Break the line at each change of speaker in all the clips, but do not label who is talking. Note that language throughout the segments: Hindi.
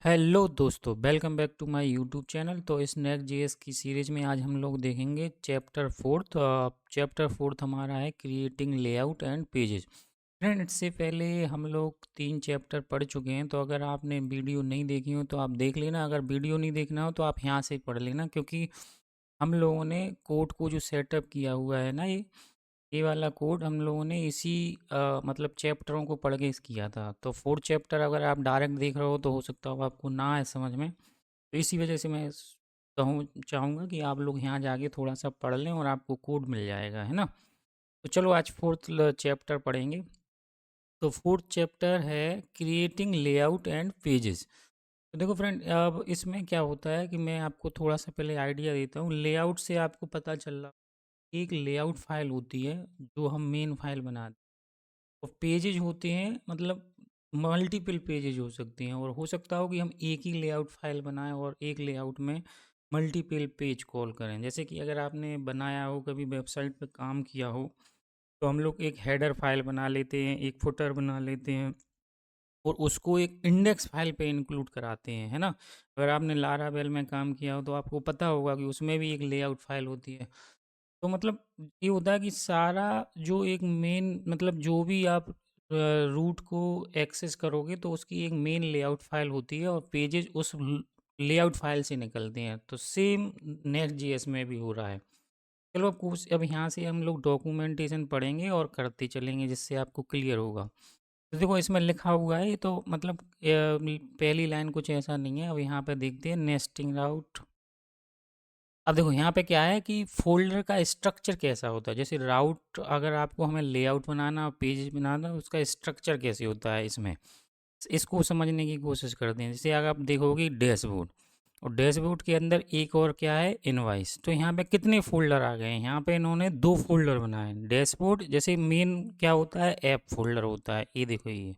हेलो दोस्तों, welcome back to my YouTube channel. तो इस नेक्स्ट जेएस की सीरीज में आज हम लोग देखेंगे चैप्टर फोर्थ। चैप्टर फोर्थ हमारा है creating layout and pages. Friend, इससे पहले हम लोग 3 चैप्टर पढ़ चुके हैं, तो अगर आपने वीडियो नहीं देखी हो तो आप देख लेना। अगर वीडियो नहीं देखना हो तो आप यहाँ से पढ़ लेना, क्योंकि हम लोगों ने कोड को जो सेटअप किया हुआ है ना, ये वाला कोड हम लोगों ने इसी मतलब चैप्टरों को पढ़ के इस किया था। तो फोर्थ चैप्टर अगर आप डायरेक्ट देख रहे हो तो हो सकता हो आपको ना आए समझ में। तो इसी वजह से मैं कहूँ चाहूँगा कि आप लोग यहाँ जाके थोड़ा सा पढ़ लें और आपको कोड मिल जाएगा, है ना। तो चलो आज फोर्थ चैप्टर पढ़ेंगे। तो फोर्थ चैप्टर है क्रिएटिंग लेआउट एंड पेजेस। तो देखो फ्रेंड, अब इसमें क्या होता है कि मैं आपको थोड़ा सा पहले आइडिया देता हूँ। लेआउट से आपको पता चल रहा, एक लेआउट फाइल होती है जो हम मेन फाइल बनाते हैं, और पेजेज होते हैं, मतलब मल्टीपल पेजेज हो सकते हैं। और हो सकता हो कि हम एक ही लेआउट फाइल बनाएं और एक लेआउट में मल्टीपल पेज कॉल करें। जैसे कि अगर आपने बनाया हो, कभी वेबसाइट पे काम किया हो, तो हम लोग एक हेडर फाइल बना लेते हैं, एक फुटर बना लेते हैं, और उसको एक इंडेक्स फाइल पे इंक्लूड कराते हैं, है ना। अगर आपने लारावेल में काम किया हो तो आपको पता होगा कि उसमें भी एक लेआउट फाइल होती है। तो मतलब ये होता है कि सारा जो एक मेन, मतलब जो भी आप रूट को एक्सेस करोगे तो उसकी एक मेन लेआउट फाइल होती है, और पेजेस उस लेआउट फाइल से निकलते हैं। तो सेम नेक्स्ट जीएस में भी हो रहा है। चलो अब कुछ, अब यहाँ से हम लोग डॉक्यूमेंटेशन पढ़ेंगे और करते चलेंगे, जिससे आपको क्लियर होगा। तो देखो इसमें लिखा हुआ है, ये तो मतलब पहली लाइन कुछ ऐसा नहीं है। अब यहाँ पे देखते हैं नेस्टिंग राउट। अब देखो यहाँ पे क्या है कि फ़ोल्डर का स्ट्रक्चर कैसा होता है। जैसे राउट, अगर आपको हमें लेआउट बनाना, पेज बनाना, उसका स्ट्रक्चर कैसे होता है इसमें, इसको समझने की कोशिश करते हैं। जैसे अगर आप देखोगे डैशबोर्ड, और डैशबोर्ड के अंदर एक और क्या है, इनवाइस। तो यहाँ पे कितने फ़ोल्डर आ गए हैं, यहाँ पे इन्होंने 2 फ़ोल्डर बनाए हैं। डैशबोर्ड जैसे मेन क्या होता है, ऐप फ़ोल्डर होता है, ये देखो ये,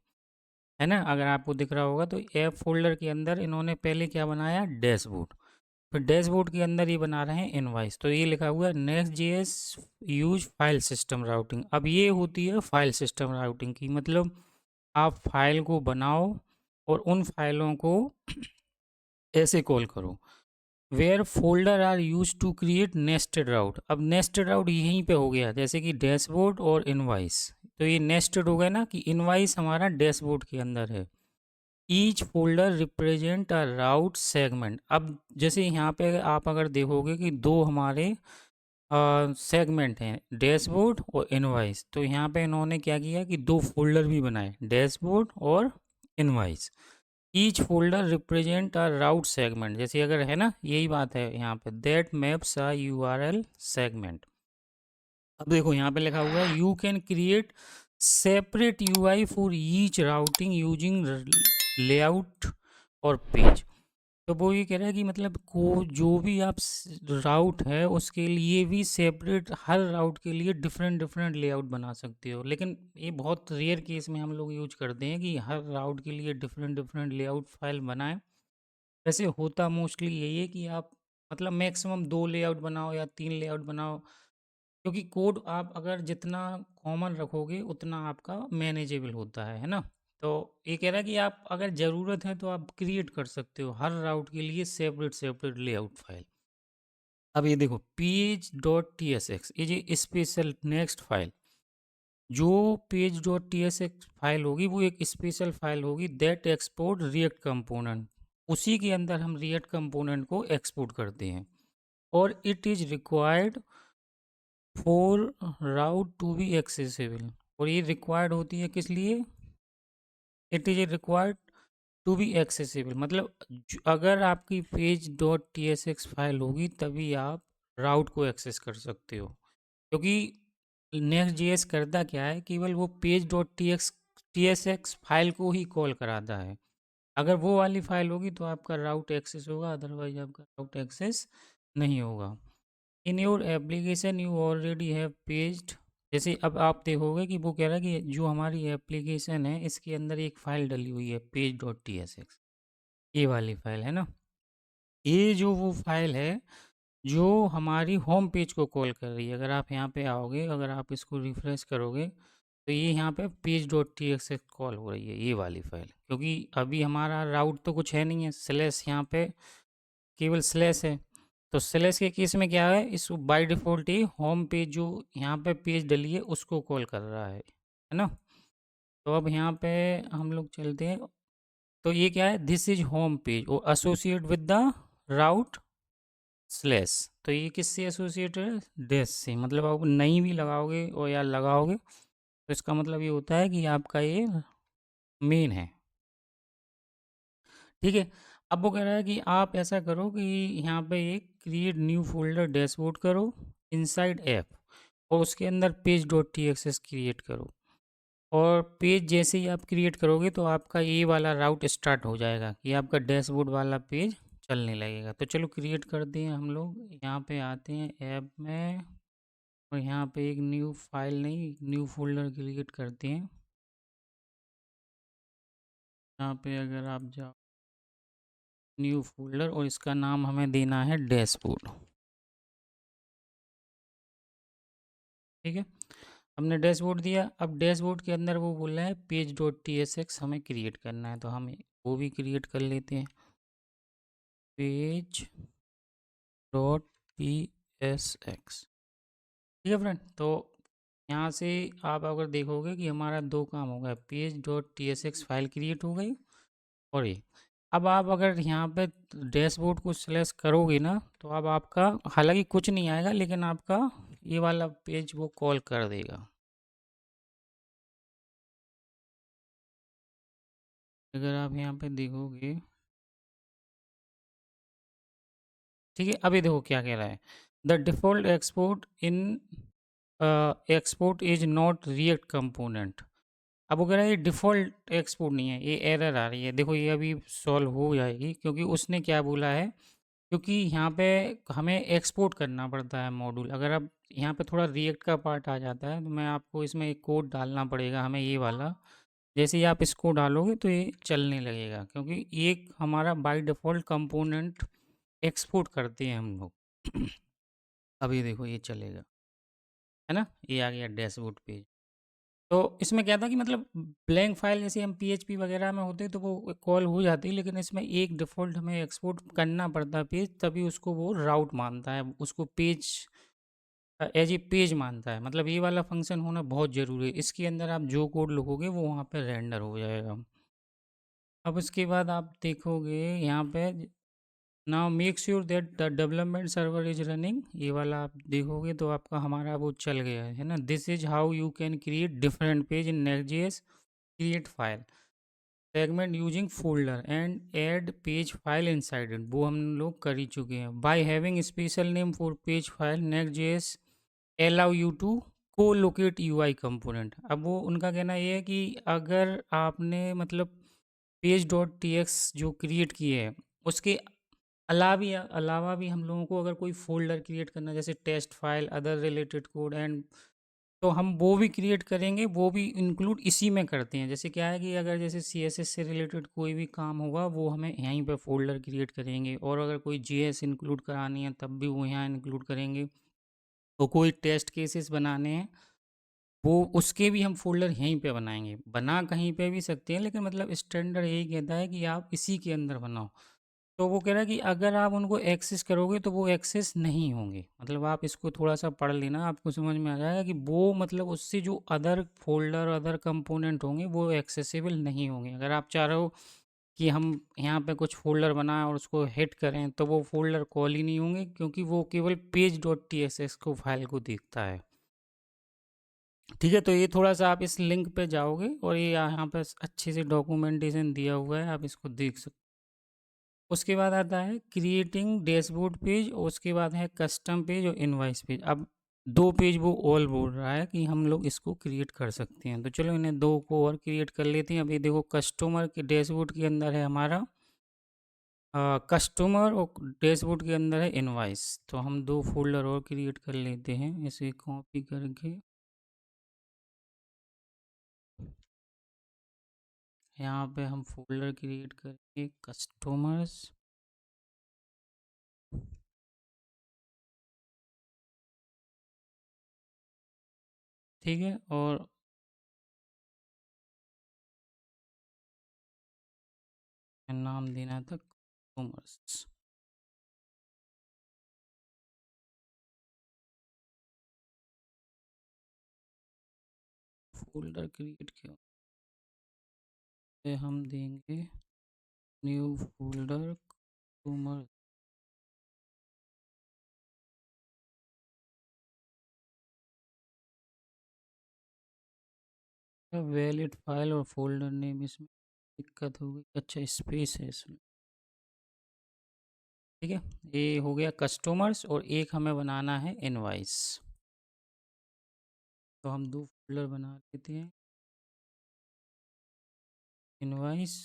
है ना। अगर आपको दिख रहा होगा तो ऐप फ़ोल्डर के अंदर इन्होंने पहले क्या बनाया, डैशबोर्ड। फिर डैशबोर्ड के अंदर ये बना रहे हैं इनवाइस। तो ये लिखा हुआ है next JS use file system routing. अब ये होती है फाइल सिस्टम राउटिंग की, मतलब आप फाइल को बनाओ और उन फाइलों को ऐसे कॉल करो, where folder are use to create nested route. अब नेस्टेड राउट यहीं पे हो गया, जैसे कि डैशबोर्ड और इनवाइस। तो ये नेस्टेड हो गया ना, कि इनवाइस हमारा डैशबोर्ड के अंदर है। Each folder represent a route segment. अब जैसे यहाँ पे आप अगर देखोगे कि दो हमारे सेगमेंट हैं, डैशबोर्ड और इनवाइस। तो यहाँ पे इन्होंने क्या किया कि 2 फोल्डर भी बनाए, डैशबोर्ड और invoice. Each folder represent a route segment, जैसे अगर है ना, यही बात है यहाँ पे, that maps a URL segment. अब देखो यहाँ पे लिखा हुआ है you can create separate UI for each routing using layout और पेज। तो वो ये कह रहा है कि मतलब को जो भी आप राउट है उसके लिए भी सेपरेट, हर राउट के लिए डिफरेंट डिफरेंट लेआउट बना सकते हो। लेकिन ये बहुत रेयर केस में हम लोग यूज करते हैं कि हर राउट के लिए डिफरेंट डिफरेंट लेआउट फाइल बनाएं। वैसे होता मोस्टली यही है कि आप मतलब मैक्सिमम 2 लेआउट बनाओ या 3 लेआउट बनाओ, क्योंकि कोड आप अगर जितना कॉमन रखोगे उतना आपका मैनेजेबल होता है ना। तो ये कह रहा है कि आप अगर ज़रूरत है तो आप क्रिएट कर सकते हो हर राउट के लिए सेपरेट सेपरेट लेआउट फाइल। अब ये देखो page dot T S x, ये जो स्पेशल नेक्स्ट फाइल, जो page dot T S X file होगी वो एक स्पेशल फाइल होगी दैट एक्सपोर्ट रिएक्ट कंपोनेंट। उसी के अंदर हम रिएक्ट कंपोनेंट को एक्सपोर्ट करते हैं, और it is required for route to be accessible. और ये रिक्वायर्ड होती है किस लिए, it is required to be accessible, मतलब अगर आपकी page dot T S X file होगी तभी आप राउट को एक्सेस कर सकते हो। क्योंकि नेक्स्ट जेएस करता क्या है, केवल वो page dot T S X file को ही कॉल कराता है। अगर वो वाली फाइल होगी तो आपका राउट एक्सेस होगा, अदरवाइज आपका राउट एक्सेस नहीं होगा। In your application you already have पेज्ड। जैसे अब आप देखोगे कि वो कह रहा है कि जो हमारी एप्लीकेशन है इसके अंदर एक फ़ाइल डली हुई है page dot T S x, ये वाली फ़ाइल है ना। ये जो वो फ़ाइल है जो हमारी होम पेज को कॉल कर रही है। अगर आप यहाँ पे आओगे, अगर आप इसको रिफ़्रेश करोगे तो ये यहाँ पे page dot T x call हो रही है ये वाली फाइल, क्योंकि अभी हमारा राउट तो कुछ है नहीं है, स्लैश यहाँ पे केवल स्लैश है। तो स्लैश के केस में क्या है, इस by default he home page जो यहाँ पे पेज डली है उसको कॉल कर रहा है ना। तो अब यहाँ पे हम लोग चलते हैं, तो ये क्या है, दिस इज होम पेज और associate with the route slash. तो ये किससे एसोसिएटेड है, डैश से, मतलब आप नहीं भी लगाओगे और या लगाओगे तो इसका मतलब ये होता है कि आपका ये मेन है। ठीक है। अब वो कह रहा है कि आप ऐसा करो कि यहाँ पे एक क्रिएट न्यू फोल्डर डैशबोर्ड करो इनसाइड ऐप, और उसके अंदर page dot T x create करो। और पेज जैसे ही आप क्रिएट करोगे तो आपका ये वाला राउट स्टार्ट हो जाएगा, ये आपका डैशबोर्ड वाला पेज चलने लगेगा। तो चलो क्रिएट करते हैं, हम लोग यहाँ पे आते हैं ऐप में, और यहाँ पे एक न्यू फाइल नहीं न्यू फोल्डर क्रिएट करते हैं। यहाँ पे अगर आप जाओ न्यू फोल्डर, और इसका नाम हमें देना है डैशबोर्ड। ठीक है, हमने डैशबोर्ड दिया। अब डैशबोर्ड के अंदर वो बोल रहा है page dot T S x हमें क्रिएट करना है, तो हम वो भी क्रिएट कर लेते हैं, page dot T S x. ठीक है फ्रेंड, तो यहाँ से आप अगर देखोगे कि हमारा दो काम हो गया, page dot T S X file create हो गई, और ये अब आप अगर यहाँ पे डैशबोर्ड को सिलेक्ट करोगे ना, तो अब आपका हालांकि कुछ नहीं आएगा, लेकिन आपका ये वाला पेज वो कॉल कर देगा। अगर आप यहाँ पे देखोगे, ठीक है, अभी देखो क्या कह रहा है, the default export in export is not react component. अब वो कह रहा है ये डिफ़ॉल्ट एक्सपोर्ट नहीं है, ये एरर आ रही है। देखो ये अभी सॉल्व हो जाएगी, क्योंकि उसने क्या बोला है, क्योंकि यहाँ पे हमें एक्सपोर्ट करना पड़ता है मॉड्यूल। अगर अब यहाँ पे थोड़ा रिएक्ट का पार्ट आ जाता है, तो मैं आपको इसमें एक कोड डालना पड़ेगा हमें ये वाला। जैसे ही आप इसको डालोगे तो ये चलने लगेगा, क्योंकि एक हमारा बाय डिफ़ॉल्ट कंपोनेंट एक्सपोर्ट करते हैं हम लोग। अभी देखो ये चलेगा, है ना, ये आ गया डैशबोर्ड पेज। तो इसमें क्या था कि मतलब ब्लैंक फाइल जैसे हम पीएचपी वगैरह में होते तो वो कॉल हो जाती, लेकिन इसमें एक डिफ़ॉल्ट हमें एक्सपोर्ट करना पड़ता है पेज, तभी उसको वो राउट मानता है, उसको पेज एज ए पेज मानता है। मतलब ये वाला फंक्शन होना बहुत ज़रूरी है, इसके अंदर आप जो कोड लिखोगे वो वहाँ पे रेंडर हो जाएगा। अब उसके बाद आप देखोगे यहाँ पे, now make sure that the development server is running, ये वाला आप देखोगे तो आपका हमारा वो चल गया है ना। This is how you can create different page in नेक्स्ट.js, create file segment using folder and add page file inside it, वो हम लोग कर ही चुके हैं। By having special name for page file नेक्स्ट.js allow you to colocate UI component. अब वो उनका कहना ये है कि अगर आपने मतलब पेज डॉट टी एक्स जो क्रिएट किए हैं उसके अलावा भी हम लोगों को अगर कोई फ़ोल्डर क्रिएट करना है, जैसे test file, other related code and, तो हम वो भी क्रिएट करेंगे, वो भी इंक्लूड इसी में करते हैं। जैसे क्या है कि अगर जैसे सीएसएस से रिलेटेड कोई भी काम होगा वो हमें यहीं पे फ़ोल्डर क्रिएट करेंगे, और अगर कोई जीएस इंक्लूड करानी है तब भी वो यहाँ इंक्लूड करेंगे, तो कोई टेस्ट केसेस बनाने हैं वो उसके भी हम फ़ोल्डर यहीं पे बनाएंगे। बना कहीं पे भी सकते हैं, लेकिन मतलब स्टैंडर्ड यही कहता है कि आप इसी के अंदर बनाओ। तो वो कह रहा है कि अगर आप उनको एक्सेस करोगे तो वो एक्सेस नहीं होंगे। मतलब आप इसको थोड़ा-सा पढ़ लेना, आपको समझ में आ जाएगा कि वो मतलब उससे जो अदर फ़ोल्डर, अदर कंपोनेंट होंगे वो एक्सेसिबल नहीं होंगे। अगर आप चाह रहे हो कि हम यहाँ पे कुछ फ़ोल्डर बनाएँ और उसको हिट करें, तो वो फ़ोल्डर कॉल ही नहीं होंगे, क्योंकि वो केवल पेज डॉट टीएसएस को फ़ाइल को देखता है। ठीक है, तो ये थोड़ा-सा आप इस लिंक पे जाओगे और ये यहाँ पे अच्छे से डॉक्यूमेंटेशन दिया हुआ है, आप इसको देख सकते। उसके बाद आता है क्रिएटिंग डैशबोर्ड पेज, और उसके बाद है कस्टम पेज और इनवॉइस पेज। अब 2 पेज वो ऑल बोल रहा है कि हम लोग इसको क्रिएट कर सकते हैं, तो चलो इन्हें 2 को और क्रिएट कर लेते हैं। अभी देखो कस्टमर के डैशबोर्ड के अंदर है हमारा कस्टमर, और डैशबोर्ड के अंदर है इनवॉइस। तो हम 2 फ़ोल्डर और क्रिएट कर लेते हैं, इसे कॉपी करके यहाँ पे हम फ़ोल्डर क्रिएट करेंगे कस्टमर्स। ठीक है, और नाम देना था कॉमर्स। फोल्डर क्रिएट किया हम देंगे new folder commerce. Valid file और फोल्डर नेम इसमें दिक्कत हो गई। अच्छा स्पेस है इसमें, ठीक है। ये हो गया कस्टमर्स और एक हमें बनाना है इनवाइस। तो हम दो फोल्डर बना लेते हैं, इनवाइस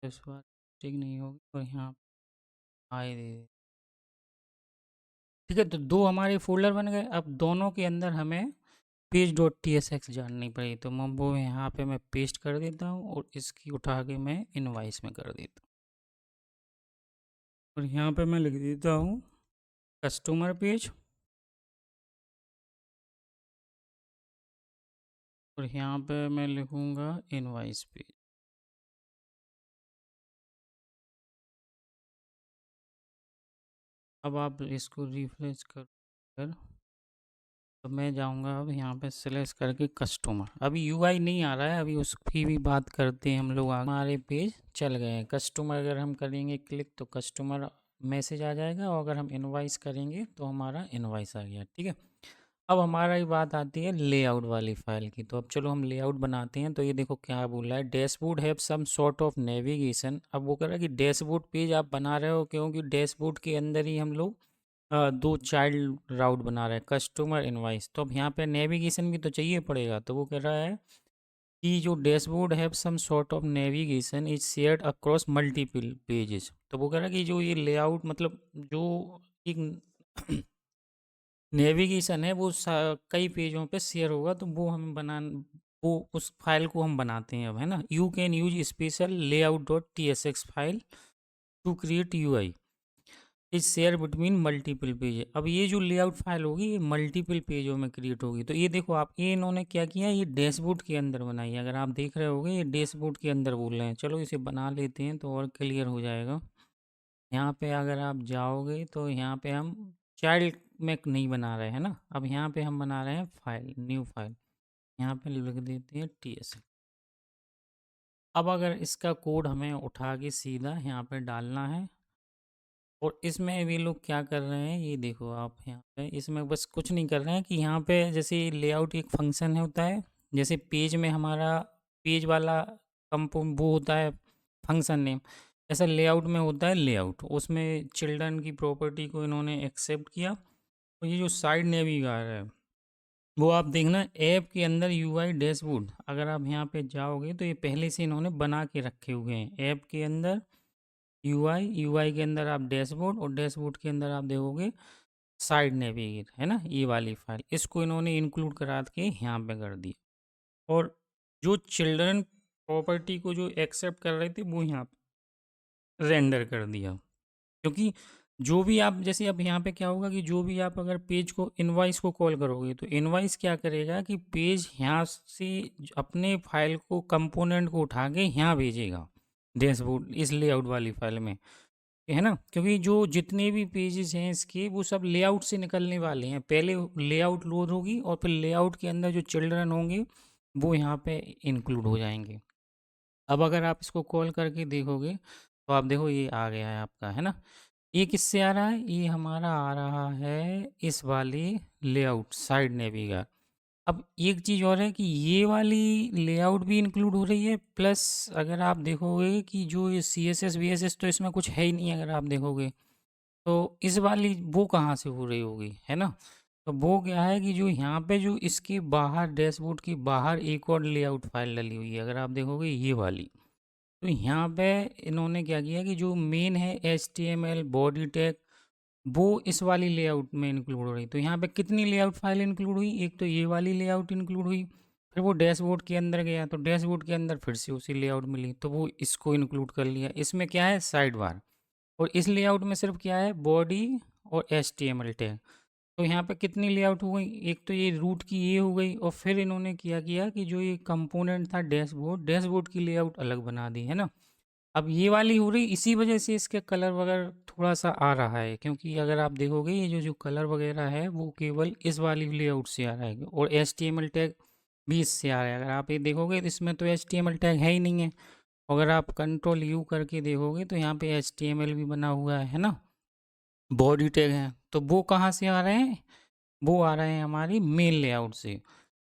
इस बार ठीक नहीं होगी और यहाँ आए दे। ठीक है, तो दो हमारे फोल्डर बन गए। अब दोनों के अंदर हमें page dot T S x जाननी पड़ेगी, तो मैं वो यहाँ पे मैं पेस्ट कर देता हूँ और इसकी उठा के मैं इनवाइस में कर देता हूँ और यहाँ पे मैं लिख देता हूँ कस्टमर पेज और यहाँ पे मैं लिखूँगा इनवाइस पेज। अब आप इसको रिफ्रेश कर तो मैं जाऊँगा अब यहाँ पे सेलेक्ट करके कस्टमर। अभी यूआई नहीं आ रहा है, अभी उसकी भी बात करते हैं हम लोग। हमारे पेज चल गए हैं। कस्टमर अगर हम करेंगे क्लिक तो कस्टमर मैसेज आ जाएगा और अगर हम इनवाइस करेंगे तो हमारा इनवाइस आ गया, ठीक है। अब हमारा ही बात आती है लेआउट वाली फाइल की। तो अब चलो हम लेआउट बनाते हैं। तो ये देखो क्या बोल रहा है, dashboard have some sort of navigation. अब वो कह रहा है कि डैशबोर्ड पेज आप बना रहे हो क्योंकि डैशबोर्ड के अंदर ही हम लोग दो चाइल्ड राउट बना रहे हैं, कस्टमर इनवाइस। तो अब यहाँ पे नेविगेशन भी तो चाहिए पड़ेगा। तो वो कह रहा है कि जो dashboard have some sort of navigation is shared across multiple pages. तो वो कह रहा है कि जो ये लेआउट मतलब जो एक नेविगेशन है वो कई पेजों पे शेयर होगा, तो वो हम बना वो उस फाइल को हम बनाते हैं अब, है ना। You can use special layout dot T S X file to create U I is share between multiple page. अब ये जो लेआउट फाइल होगी ये मल्टीपल पेजों में क्रिएट होगी। तो ये देखो आप, ये इन्होंने क्या किया, ये डैशबोर्ड के अंदर बनाई है। अगर आप देख रहे होगे ये डैशबोर्ड के अंदर बोल रहे हैं। चलो इसे बना लेते हैं तो और क्लियर हो जाएगा। यहाँ पे अगर आप जाओगे तो यहाँ पे हम चाइल्ड में नहीं बना रहे हैं ना, अब यहाँ पे हम बना रहे हैं फाइल, न्यू फाइल। यहाँ पे लिख देते हैं टी एस। अब अगर इसका कोड हमें उठा के सीधा यहाँ पे डालना है और इसमें वे लोग क्या कर रहे हैं ये देखो आप, यहाँ पे इसमें बस कुछ नहीं कर रहे हैं कि यहाँ पे जैसे लेआउट एक फंक्शन होता है, जैसे पेज में हमारा पेज वाला कंपो वो होता है फंक्शन नेम, ऐसा लेआउट में होता है लेआउट। उसमें चिल्ड्रन की प्रॉपर्टी को इन्होंने एक्सेप्ट किया। और ये जो साइड नेविगार है वो आप देखना ऐप के अंदर यूआई डैशबोर्ड, अगर आप यहाँ पे जाओगे तो ये पहले से इन्होंने बना के रखे हुए हैं। ऐप के अंदर यूआई के अंदर आप डैशबोर्ड और डैशबोर्ड के अंदर आप देखोगे साइड नेविगेट, है ना, ये वाली फाइल। इसको इन्होंने इंक्लूड करा के यहाँ पे कर दी और जो चिल्ड्रन प्रॉपर्टी को जो एक्सेप्ट कर रहे थे वो यहाँ पे रेंडर कर दिया। क्योंकि जो भी आप जैसे अब यहाँ पे क्या होगा कि जो भी आप अगर पेज को इनवाइस को कॉल करोगे तो इनवाइस क्या करेगा कि पेज यहाँ से अपने फाइल को कंपोनेंट को उठा के यहाँ भेजेगा डैशबोर्ड इस लेआउट वाली फाइल में, है ना। क्योंकि जो जितने भी पेजेस हैं इसके वो सब लेआउट से निकलने वाले हैं। पहले लेआउट लोड होगी और फिर लेआउट के अंदर जो चिल्ड्रन होंगे वो यहाँ पे इंक्लूड हो जाएंगे। अब अगर आप इसको कॉल करके देखोगे तो आप देखो ये आ गया है आपका, है ना। ये किससे आ रहा है, ये हमारा आ रहा है इस वाली लेआउट साइड नेविगार। अब एक चीज़ और है कि ये वाली लेआउट भी इंक्लूड हो रही है, प्लस अगर आप देखोगे कि जो ये C S S V S S तो इसमें कुछ है ही नहीं। अगर आप देखोगे तो इस वाली वो कहाँ से हो रही होगी, है ना। तो वो क्या है कि जो यहाँ पे जो इसके बाहर डैशबोर्ड के बाहर एक और लेआउट फाइल डली हुई है, अगर आप देखोगे ये वाली। तो यहाँ पे इन्होंने क्या किया कि जो मेन है HTML बॉडी टैग वो इस वाली लेआउट में इंक्लूड हो रही। तो यहाँ पे कितनी लेआउट फाइल इंक्लूड हुई, एक तो ये वाली लेआउट इंक्लूड हुई, फिर वो डैशबोर्ड के अंदर गया तो डैशबोर्ड के अंदर फिर से उसी लेआउट मिली तो वो इसको इंक्लूड कर लिया। इसमें क्या है साइड बार, और इस लेआउट में सिर्फ क्या है बॉडी और HTML टैग। तो यहाँ पे कितनी लेआउट हो गई, एक तो ये रूट की ये हो गई और फिर इन्होंने क्या किया कि जो ये कंपोनेंट था डैशबोर्ड, डैशबोर्ड की लेआउट अलग बना दी, है ना। अब ये वाली हो रही, इसी वजह से इसके कलर वगैरह थोड़ा सा आ रहा है, क्योंकि अगर आप देखोगे ये जो जो कलर वगैरह है वो केवल इस वाली लेआउट से आ रहा है, और HTML टैग भी इससे आ रहा है। अगर आप ये देखोगे तो इसमें तो HTML टैग है ही नहीं है। अगर आप कंट्रोल यू करके देखोगे तो यहाँ पे HTML भी बना हुआ है ना, बॉडी टैग है, तो वो कहाँ से आ रहे हैं? वो आ रहे हैं हमारी मेन लेआउट से।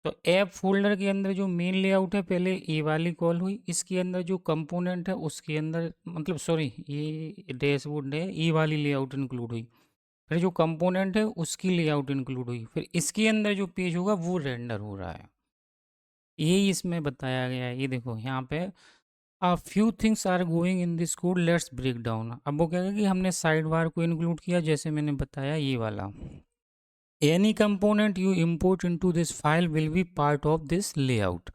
तो ऐप फोल्डर के अंदर जो मेन लेआउट है, पहले ये वाली कॉल हुई, इसके अंदर जो कंपोनेंट है उसके अंदर, मतलब सॉरी, ये डैशबोर्ड है, ये वाली लेआउट इंक्लूड हुई। फिर जो कंपोनेंट है उसकी लेआउट इंक्लूड हुई, फिर इसके अंदर जो पेज होगा वो रेंडर हो रहा है। यही इसमें बताया गया है। ये देखो यहाँ पे a few things are going in this code, let's break down. अब वो कहेगा कि हमने साइड बार को इंक्लूड किया, जैसे मैंने बताया ये वाला, any component you import into this file will be part of this layout.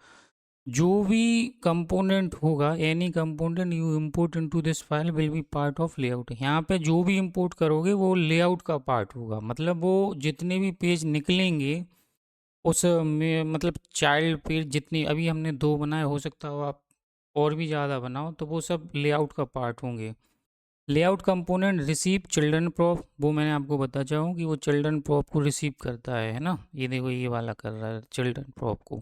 जो भी कंपोनेंट होगा, any component you import into this file will be part of layout. यहाँ पे जो भी इंपोर्ट करोगे वो लेआउट का पार्ट होगा, मतलब वो जितने भी पेज निकलेंगे उस में, मतलब चाइल्ड पेज जितनी अभी हमने 2 बनाए, हो सकता हो आप और भी ज़्यादा बनाओ, तो वो सब लेआउट का पार्ट होंगे। Layout component receive children prop, वो मैंने आपको बता चाहूँ कि वो चिल्ड्रन प्रॉप को रिसीव करता है ना। ये देखो ये वाला कर रहा है चिल्ड्रन प्रॉप को।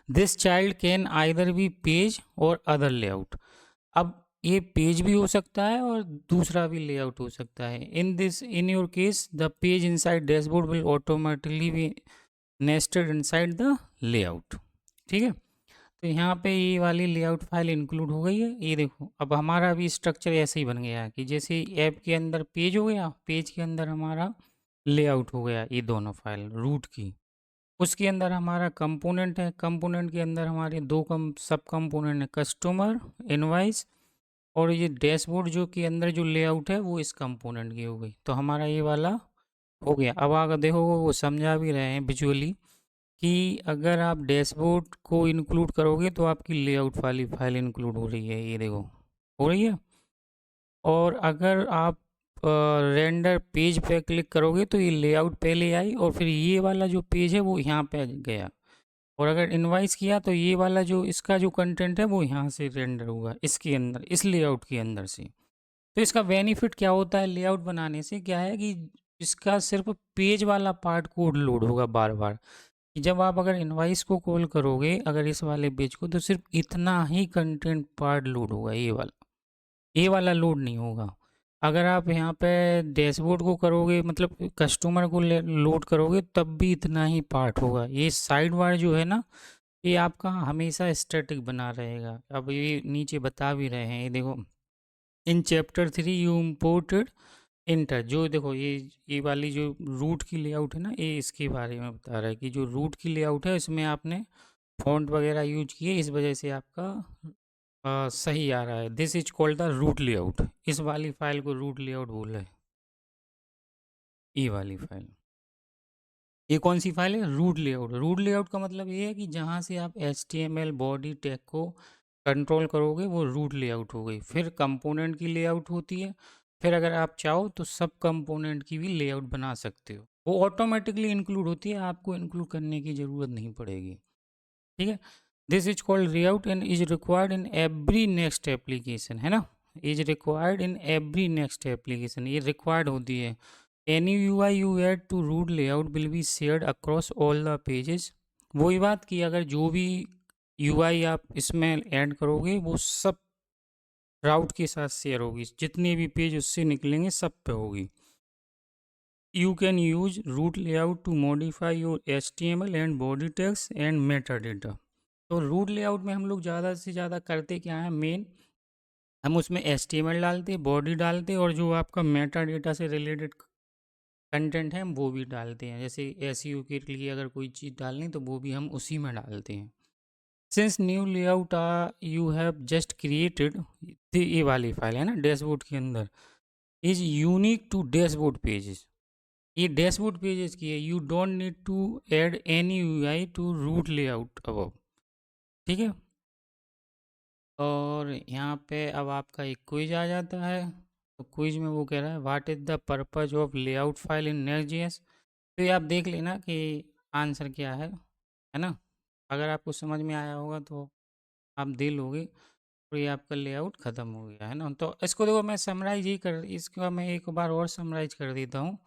This child can either be page और अदर लेआउट। अब ये पेज भी हो सकता है और दूसरा भी लेआउट हो सकता है। In your case the page inside dashboard will automatically be nested inside the layout. ठीक है, तो यहाँ पे ये वाली लेआउट फाइल इंक्लूड हो गई है। ये देखो अब हमारा भी स्ट्रक्चर ऐसे ही बन गया है कि जैसे ऐप के अंदर पेज हो गया, पेज के अंदर हमारा लेआउट हो गया, ये दोनों फाइल रूट की। उसके अंदर हमारा कंपोनेंट है, कंपोनेंट के अंदर हमारे दो सब कंपोनेंट है, कस्टमर, इनवाइस, और ये डैशबोर्ड जो के अंदर जो लेआउट है वो इस कंपोनेंट की हो गई। तो हमारा ये वाला हो गया। अब अगर देखो वो समझा भी रहे हैं विजुअली कि अगर आप डैशबोर्ड को इंक्लूड करोगे तो आपकी लेआउट वाली फाइल इंक्लूड हो रही है, ये देखो हो रही है। और अगर आप रेंडर पेज पे क्लिक करोगे तो ये लेआउट पहले आई और फिर ये वाला जो पेज है वो यहाँ पे गया। और अगर इनवाइस किया तो ये वाला जो इसका जो कंटेंट है वो यहाँ से रेंडर हुआ इसके अंदर, इस लेआउट के अंदर से। तो इसका बेनिफिट क्या होता है लेआउट बनाने से, क्या है कि इसका सिर्फ पेज वाला पार्ट कोड लोड होगा बार बार। कि जब आप अगर इनवाइस को कॉल करोगे अगर इस वाले पेज को, तो सिर्फ इतना ही कंटेंट पार्ट लोड होगा, ये वाला लोड नहीं होगा। अगर आप यहाँ पे डैशबोर्ड को करोगे, मतलब कस्टमर को लोड करोगे, तब भी इतना ही पार्ट होगा। ये साइड बार जो है ना, ये आपका हमेशा स्टैटिक बना रहेगा। अब ये नीचे बता भी रहे हैं, ये देखो, in chapter 3 you imported inter, जो देखो ये वाली जो रूट की लेआउट है ना, ये इसके बारे में बता रहा है कि जो रूट की लेआउट है इसमें आपने फॉन्ट वगैरह यूज किए, इस वजह से आपका सही आ रहा है। This is called the root layout. इस वाली फाइल को रूट लेआउट बोल रहे हैं, ये वाली फाइल। ये कौन सी फाइल है? Root layout. रूट लेआउट का मतलब ये है कि जहाँ से आप HTML बॉडी टैग को कंट्रोल करोगे वो रूट लेआउट हो गई। फिर कंपोनेंट की लेआउट होती है, फिर अगर आप चाहो तो सब कंपोनेंट की भी लेआउट बना सकते हो, वो ऑटोमेटिकली इंक्लूड होती है, आपको इंक्लूड करने की ज़रूरत नहीं पड़ेगी। ठीक है, this is called layout and is required in every next application, है ना, is required in every next application, ये रिक्वायर्ड होती है। Any UI you add to root layout will be shared across all the pages। वही बात कि अगर जो भी UI आप इसमें ऐड करोगे वो सब राउट के साथ शेयर होगी, जितने भी पेज उससे निकलेंगे सब पे होगी। You can use root layout to modify your HTML and body text and metadata। तो रूट लेआउट में हम लोग ज़्यादा से ज़्यादा करते क्या है, मेन हम उसमें HTML डालते, बॉडी डालते, और जो आपका मेटा डेटा से रिलेटेड कंटेंट है हम वो भी डालते हैं। जैसे SEO के लिए अगर कोई चीज़ डालनी तो वो भी हम उसी में डालते हैं। Since new layout you have just created, ये वाली फाइल है ना डैशबोर्ड के अंदर, is unique to dashboard pages, ये डैशबोर्ड पेजेस की है। You don't need to add any UI to root layout above. ठीक है, और यहाँ पे अब आपका एक क्विज आ जाता है। तो क्विज में वो कह रहा है what is the purpose of layout file in Next.js। तो ये आप देख लेना कि आंसर क्या है ना। अगर आपको समझ में आया होगा तो आप दे लोगे। और ये आपका लेआउट ख़त्म हो गया है ना। तो इसको देखो मैं समराइज ही कर इसका मैं एक बार और समराइज कर देता हूँ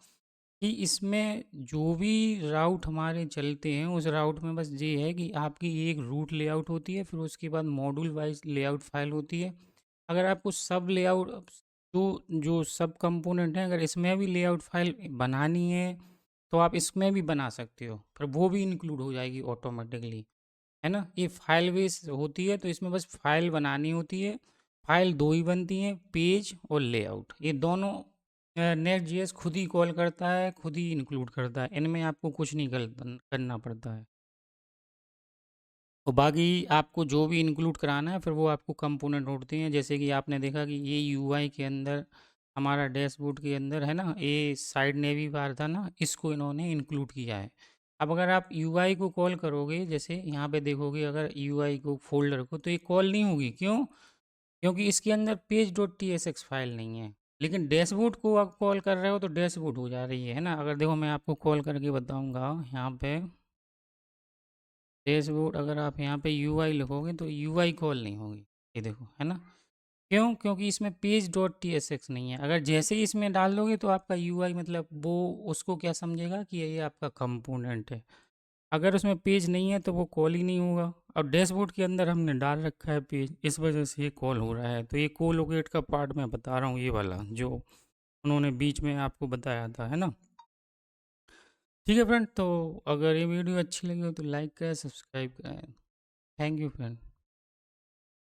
कि इसमें जो भी राउट हमारे चलते हैं उस राउट में बस ये है कि आपकी एक रूट लेआउट होती है, फिर उसके बाद मॉड्यूल वाइज लेआउट फाइल होती है। अगर आपको सब लेआउट जो जो सब कंपोनेंट हैं अगर इसमें भी लेआउट फाइल बनानी है तो आप इसमें भी बना सकते हो, फिर वो भी इंक्लूड हो जाएगी ऑटोमेटिकली, है ना। ये फाइल बेस होती है तो इसमें बस फाइल बनानी होती है। फाइल दो ही बनती हैं, पेज और लेआउट, ये दोनों नेक्स्ट जेएस खुद ही कॉल करता है, खुद ही इंक्लूड करता है, इनमें आपको कुछ नहीं करना पड़ता है। तो बाकी आपको जो भी इंक्लूड कराना है फिर वो आपको कंपोनेंट होते हैं, जैसे कि आपने देखा कि ये यूआई के अंदर हमारा डैशबोर्ड के अंदर है ना, ये साइड नेवी बार था ना, इसको इन्होंने इंक्लूड किया है। अब अगर आप यूआई को कॉल करोगे, जैसे यहाँ पे देखोगे अगर यूआई को फोल्डर को, तो ये कॉल नहीं होगी, क्यों? क्योंकि इसके अंदर page dot T S X file नहीं है। लेकिन डैशबोर्ड को आप कॉल कर रहे हो तो डैशबोर्ड हो जा रही है ना। अगर देखो मैं आपको कॉल करके बताऊँगा यहाँ पे डैशबोर्ड, अगर आप यहाँ पे यूआई लिखोगे तो यूआई कॉल नहीं होगी, ये देखो है ना। क्यों? क्योंकि इसमें page dot T S x नहीं है। अगर जैसे ही इसमें डाल दोगे तो आपका यूआई मतलब वो उसको क्या समझेगा कि ये आपका कंपोनेंट है। अगर उसमें पेज नहीं है तो वो कॉल ही नहीं होगा। और डैशबोर्ड के अंदर हमने डाल रखा है पेज, इस वजह से ये कॉल हो रहा है। तो ये कोलोकेट का पार्ट मैं बता रहा हूँ, ये वाला जो उन्होंने बीच में आपको बताया था, है ना। ठीक है फ्रेंड, तो अगर ये वीडियो अच्छी लगी हो तो लाइक करें, सब्सक्राइब करें। Thank you friend.